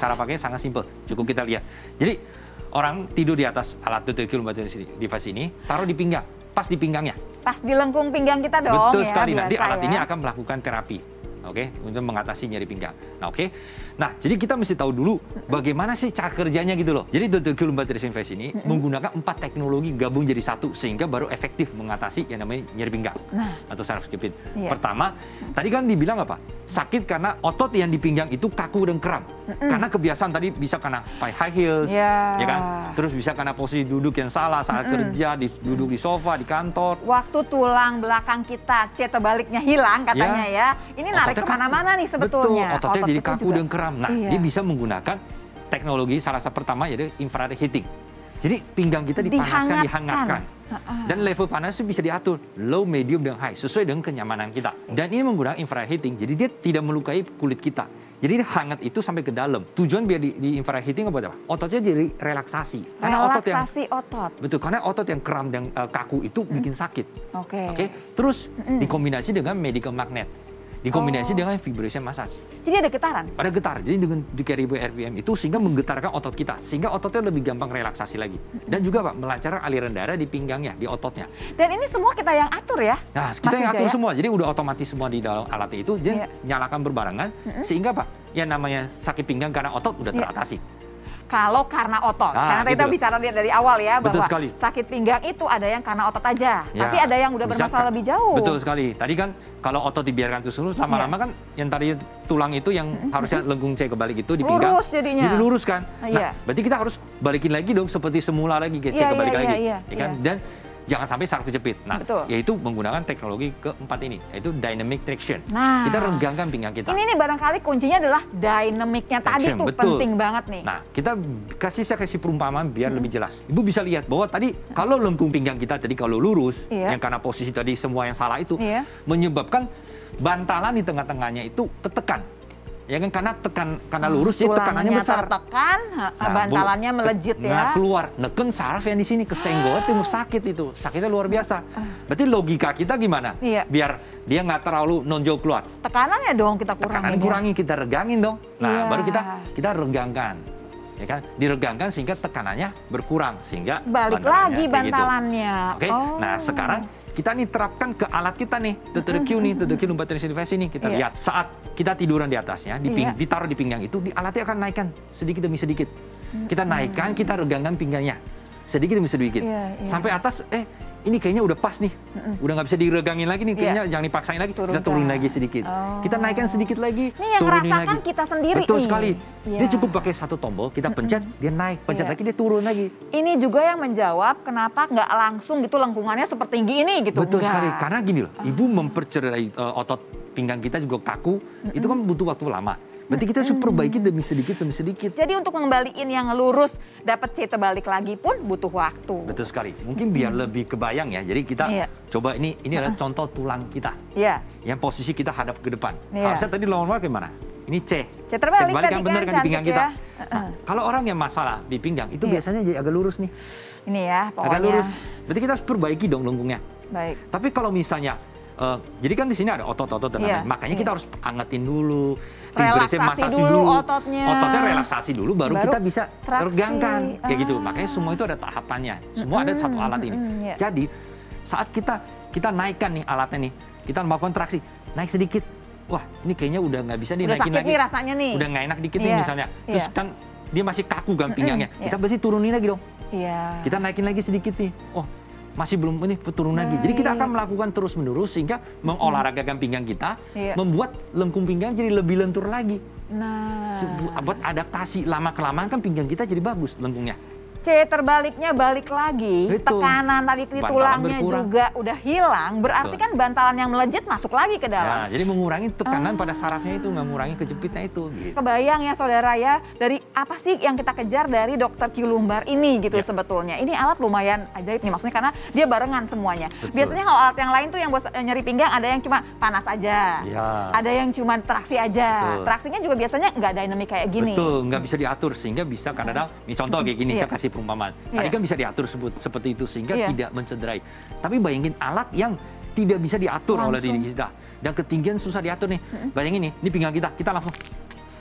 Cara pakainya sangat simpel, cukup kita lihat. Jadi orang tidur di atas alat deteksi lumbar device ini, taruh di pinggang, pas di pinggangnya. Pas di lengkung pinggang kita dong. Betul ya, sekali. Nanti alat ya. ini akan melakukan terapi. Oke, untuk mengatasi nyeri pinggang. Nah, oke. Nah, jadi kita mesti tahu dulu bagaimana sih cara kerjanya gitu loh. Jadi deteksi lumbar device ini menggunakan 4 teknologi gabung jadi satu sehingga baru efektif mengatasi yang namanya nyeri pinggang atau saraf kejepit. Pertama, tadi kan dibilang apa? Sakit karena otot yang di pinggang itu kaku dan kram. Karena kebiasaan tadi bisa karena pakai high heels, ya kan? Terus bisa karena posisi duduk yang salah saat kerja, duduk di sofa, di kantor. Waktu tulang belakang kita C terbaliknya hilang katanya ya. Ini narik kemana-mana nih sebetulnya. Betul, ototnya jadi kaku dan kram. Nah, dia bisa menggunakan teknologi salah satu pertama yaitu infrared heating. Jadi pinggang kita dipanaskan, dihangatkan. Dan level panasnya bisa diatur, low, medium, dan high, sesuai dengan kenyamanan kita. Dan ini menggunakan infrared heating, jadi dia tidak melukai kulit kita. Jadi hangat itu sampai ke dalam. Tujuan biar di infrared heating apa? Ototnya jadi relaksasi. Karena otot. Betul, karena otot yang kram dan kaku itu bikin sakit. Oke. Terus dikombinasi dengan medical magnet. Dikombinasi dengan vibration massage. Jadi ada getaran? Ada getar. Jadi dengan 3000 RPM itu sehingga menggetarkan otot kita. Sehingga ototnya lebih gampang relaksasi lagi. Dan juga Pak, melancarkan aliran darah di pinggangnya, di ototnya. Dan ini semua kita yang atur ya? Nah, kita yang atur semua. Jadi udah otomatis semua di dalam alat itu. Dia nyalakan berbarengan. Sehingga Pak, yang namanya sakit pinggang karena otot udah teratasi. Kalau karena otot, karena kita bicara dari awal ya bahwa sakit pinggang itu ada yang karena otot aja, tapi ada yang udah bermasalah lebih jauh. Betul sekali. Tadi kan kalau otot dibiarkan terus lama-lama kan yang tadi tulang itu yang harusnya lengkung C kebalik itu di pinggang, lurus jadinya. Jadi lurus kan. Nah, berarti kita harus balikin lagi dong seperti semula lagi, C kebalik lagi, ya kan? Dan jangan sampai saraf kejepit. Nah, yaitu menggunakan teknologi keempat ini, yaitu dynamic traction. Nah, kita renggangkan pinggang kita. Ini nih barangkali kuncinya adalah dynamicnya tadi tuh penting banget nih. Nah, saya kasih perumpamaan biar lebih jelas. Ibu bisa lihat bahwa tadi kalau lengkung pinggang kita tadi kalau lurus, yang karena posisi tadi semua yang salah itu, menyebabkan bantalan di tengah-tengahnya itu ketekan. Ya kan karena lurus jadi tekanannya besar. Tertekan, bantalannya melejit ya. Nah, keluar neken saraf yang di sini kesenggol timur sakit itu. Sakitnya luar biasa. Berarti logika kita gimana? Biar dia nggak terlalu nonjol keluar. Tekanannya dong kita kurangin. Kurangi, kita regangin dong. Nah, baru kita reggangkan. Ya kan? Diregangkan sehingga tekanannya berkurang sehingga balik lagi bantalannya. Oke. Nah, sekarang kita nih terapkan ke alat kita nih, deteksi lumbar device ini. Kita lihat saat kita tiduran di atasnya, ditaruh di pinggang itu, di alatnya akan naikkan sedikit demi sedikit. Kita naikkan, kita regangkan pinggangnya sedikit demi sedikit. Sampai atas, ini kayaknya udah pas nih, udah nggak bisa diregangin lagi nih, kayaknya jangan dipaksain lagi, kita turunin lagi sedikit. Kita naikkan sedikit lagi, ini yang merasakan kita sendiri. Betul sekali. Dia cukup pakai satu tombol, kita pencet, dia naik, pencet lagi, dia turun lagi. Ini juga yang menjawab kenapa nggak langsung gitu lengkungannya seperti ini gitu. Betul sekali, karena gini loh, ibu mempercerai otot pinggang kita juga kaku, itu kan butuh waktu lama. Berarti kita harus perbaiki demi sedikit. Jadi untuk mengembaliin yang lurus, dapat C terbalik lagi pun butuh waktu. Betul sekali. Mungkin biar lebih kebayang ya. Jadi kita coba ini adalah contoh tulang kita. Yang posisi kita hadap ke depan. Harusnya tadi lawan gimana? Ini C. C terbalik kan bener kan di pinggang kita. Nah, kalau orang yang masalah di pinggang itu biasanya jadi agak lurus nih. Ini ya pokoknya. Agak lurus. Berarti kita harus perbaiki dong lengkungnya. Baik. Tapi kalau misalnya jadi kan di sini ada otot-otot dan lain-lain. Makanya kita harus angetin dulu, relaksasi dulu ototnya. Ototnya relaksasi dulu, baru kita bisa regangkan kayak gitu. Makanya semua itu ada tahapannya. Semua ada satu alat ini. Jadi saat kita naikkan nih alatnya nih, kita melakukan traksi, naik sedikit. Wah, ini kayaknya udah nggak bisa dinaikin lagi. Udah sakit nih rasanya nih. Udah nggak enak dikit nih misalnya. Terus kan dia masih kaku kan pinggangnya. Kita pasti turunin lagi dong. Kita naikin lagi sedikit nih. Oh, masih belum ini turun lagi. Jadi kita akan melakukan terus-menerus sehingga mengolahragakan pinggang kita, membuat lengkung pinggang jadi lebih lentur lagi. Nah, buat adaptasi lama-kelamaan kan pinggang kita jadi bagus lengkungnya. C terbaliknya balik lagi, tekanan tadi di tulangnya juga udah hilang, berarti kan bantalan yang melejit masuk lagi ke dalam. Ya, jadi mengurangi tekanan pada sarafnya itu, mengurangi kejepitnya itu. Gitu. Kebayang ya saudara ya, dari apa sih yang kita kejar dari dokter Q lumbar ini gitu sebetulnya. Ini alat lumayan ajaib nih, maksudnya karena dia barengan semuanya. Biasanya kalau alat yang lain tuh yang buat nyeri pinggang ada yang cuma panas aja, ada yang cuma traksi aja. Traksinya juga biasanya nggak dynamic kayak gini. Betul, nggak bisa diatur sehingga bisa kadang-kadang, ini contoh kayak gini, saya kasih perumpamaan. Tadi kan bisa diatur seperti itu sehingga tidak mencederai. Tapi bayangin alat yang tidak bisa diatur oleh diri kita dan ketinggian susah diatur nih. Bayangin nih, ini pinggang kita langsung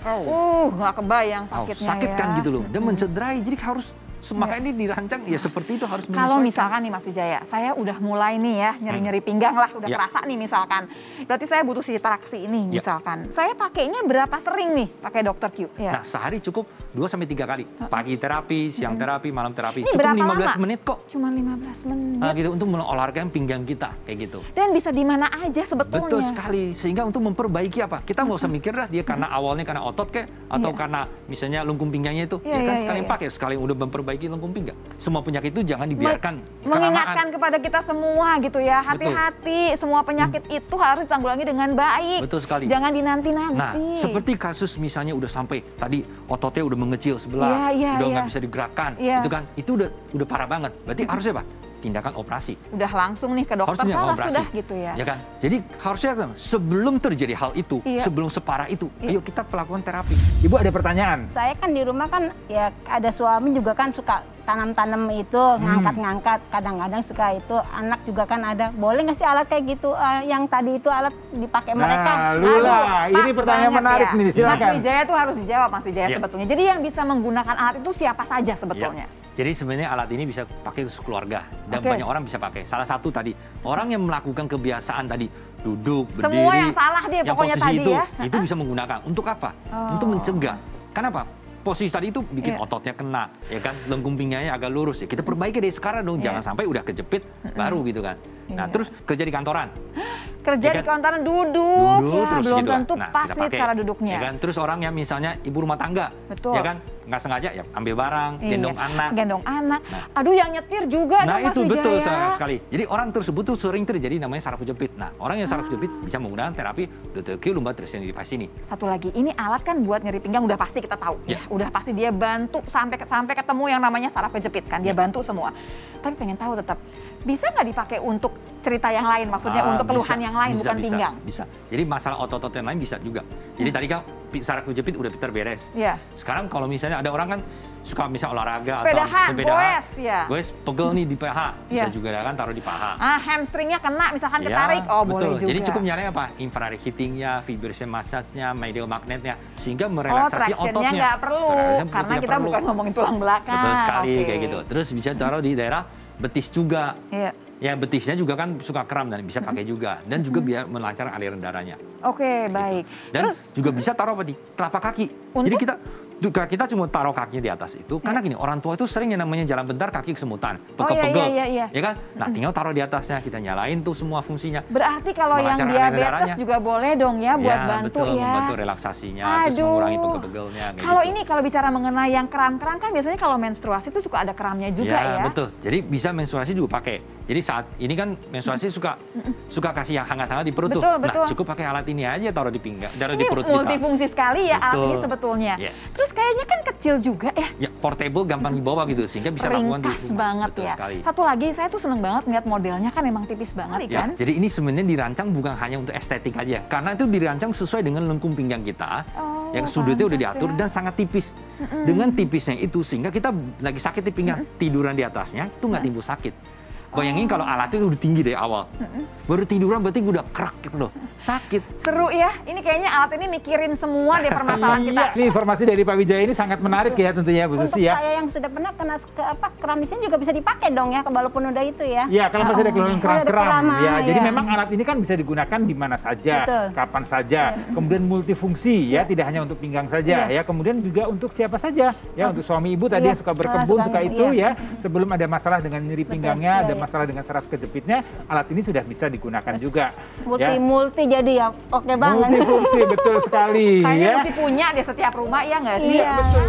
Nggak kebayang sakitnya sakit kan ya. gitu loh, dan mencederai. Jadi harus makanya ini dirancang ya seperti itu, harus Kalau menyesuaikan. misalkan nih Mas Wijaya, saya udah mulai nih ya nyeri-nyeri pinggang lah, udah kerasa nih misalkan. Berarti saya butuh si traksi ini misalkan. Saya pakainya berapa sering nih pakai Dr. Q? Nah, sehari cukup 2-3 kali. Pagi terapi, siang terapi, malam terapi. Ini Cukup berapa 15 lama? menit kok. Cuma 15 menit. Nah, gitu, untuk mengolahraga pinggang kita kayak gitu. Dan bisa di mana aja sebetulnya. Betul sekali. Sehingga untuk memperbaiki apa? Kita nggak usah mikir lah dia karena awalnya karena otot kayak atau karena misalnya lengkung pinggangnya itu. Ya kan sekalian pakai, sekalian udah memperbaiki lengkung pinggang. Semua penyakit itu jangan dibiarkan mengingatkan kepada kita semua gitu ya. Hati-hati, semua penyakit itu harus ditanggulangi dengan baik. Betul sekali. Jangan dinanti-nanti. Nah, seperti kasus misalnya udah sampai tadi ototnya udah mengecil sebelah, udah nggak bisa digerakkan, itu kan, itu udah parah banget. Berarti harusnya apa? Tindakan operasi. Udah langsung nih ke dokter, salah sudah gitu ya. Ya kan? Jadi harusnya kan, sebelum terjadi hal itu, sebelum separah itu, ayo kita melakukan terapi. Ibu ada pertanyaan? Saya kan di rumah kan ya ada suami juga kan suka tanam-tanam itu, ngangkat-ngangkat, kadang-kadang suka itu, anak juga kan ada. Boleh nggak sih alat kayak gitu, yang tadi itu alat dipakai mereka? Nah, Lula, ini pertanyaan menarik nih, silakan. Mas Wijaya tuh harus dijawab, Mas Wijaya sebetulnya. Jadi yang bisa menggunakan alat itu siapa saja sebetulnya? Jadi sebenarnya alat ini bisa pakai keluarga dan banyak orang bisa pakai. Salah satu tadi, orang yang melakukan kebiasaan tadi duduk, berdiri, semua yang salah dia yang pokoknya posisi tadi itu, ya. itu bisa menggunakan. Untuk apa? Untuk mencegah. Kenapa? Posisi tadi itu bikin ototnya kena, ya kan, lengkung pinggangnya agak lurus. Ya kita perbaiki dari sekarang dong, jangan sampai udah kejepit baru gitu kan. Nah, terus kerja di kantoran. Kerja di kantoran duduk ya, terus belum gitu tentu kan. pas nih cara duduknya. Ya kan? Terus orang yang misalnya ibu rumah tangga, ya kan, nggak sengaja ya ambil barang, gendong anak. Gendong anak. Aduh, yang nyetir juga Nah, dong, Mas itu betul Wijaya. sekali. Jadi orang tersebut tuh sering terjadi namanya saraf kejepit. Nah, orang yang saraf kejepit bisa menggunakan terapi Dr. Q lumbar tracing device ini. Satu lagi, ini alat kan buat nyeri pinggang udah pasti kita tahu ya. Udah pasti dia bantu sampai ketemu yang namanya saraf kejepit kan, dia bantu semua. Tapi pengen tahu tetap, bisa nggak dipakai untuk cerita yang lain, maksudnya untuk keluhan yang lain, bukan pinggang? Bisa. Jadi masalah otot-otot yang lain bisa juga. Jadi tadi kan saraf kejepit udah terberes. Sekarang kalau misalnya ada orang kan suka misal olahraga sepedahan, atau goes ya. Goes pegel nih di paha, bisa juga kan taruh di paha. Hamstringnya kena misalkan ketarik, boleh juga. Jadi cukup nyari apa? Infrared heatingnya, vibration massage-nya, medial magnetnya, sehingga merelaksasi ototnya. Tractionnya nggak perlu, karena kita bukan ngomongin tulang belakang. Betul sekali kayak gitu. Terus bisa taruh di daerah betis juga. Ya, betisnya juga kan suka kram dan bisa pakai juga. Dan juga biar melancarkan aliran darahnya. Oke, baik. Dan juga bisa taruh apa di telapak kaki. Jadi kita cuma taruh kakinya di atas itu karena gini, orang tua itu sering yang namanya jalan bentar kaki kesemutan, pegel-pegel, ya kan? Nah, tinggal taruh di atasnya, kita nyalain tuh semua fungsinya. Berarti kalau yang diabetes juga boleh dong ya buat bantu betul, ya. Membantu relaksasinya, terus mengurangi pegel-pegelnya. Kalau ini kalau bicara mengenai yang kram-kram kan biasanya kalau menstruasi itu suka ada kramnya juga ya. Betul. Jadi bisa menstruasi juga pakai. Jadi saat ini kan menstruasi suka kasih yang hangat-hangat di perut tuh. Nah, cukup pakai alat ini aja taruh di pinggang, taruh di perut kita. Multifungsi sekali ya alat ini sebetulnya. Terus kayaknya kan kecil juga ya. Ya, portable, gampang dibawa gitu sehingga bisa lakukan di rumah. Ringkas banget ya. Satu lagi, saya tuh seneng banget ngeliat modelnya kan emang tipis banget kan. Jadi ini sebenarnya dirancang bukan hanya untuk estetik aja, karena itu dirancang sesuai dengan lengkung pinggang kita. Yang sudutnya udah diatur dan sangat tipis. Dengan tipisnya itu sehingga kita lagi sakit di pinggang, tiduran di atasnya itu nggak timbul sakit. Bayangin kalau alatnya udah tinggi dari awal, baru tiduran berarti udah kerak gitu loh, sakit. Seru ya, ini kayaknya alat ini mikirin semua deh permasalahan kita. Ini informasi dari Pak Wijaya ini sangat menarik ya tentunya Bu Susi ya. Untuk saya yang sudah pernah kena keramisnya juga bisa dipakai dong ya, walaupun udah itu ya. Iya, kalau masih ada keluhan kram-kram ya. Jadi memang alat ini kan bisa digunakan di mana saja, kapan saja. Kemudian multifungsi ya, tidak hanya untuk pinggang saja ya. Kemudian juga untuk siapa saja ya, untuk suami ibu tadi yang suka berkebun, suka itu ya. Sebelum ada masalah dengan nyeri pinggangnya, ada masalah dengan saraf kejepitnya, alat ini sudah bisa digunakan juga. Multi jadi ya, oke banget. Multifungsi, betul sekali. Kayaknya mesti punya di setiap rumah ya nggak sih? Iya. Betul.